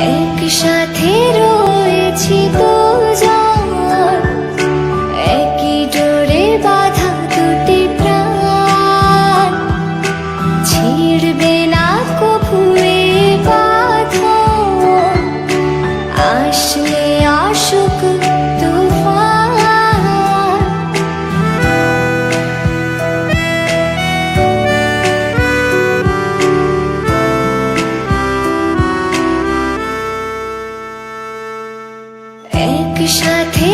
একসাথে রয়েছি দুজন, একই ডোরে বাঁধা দুটি প্রাণ, ছিড়বে না কভু এ বাঁধন, আসলে আসুক তুফান। একসাথে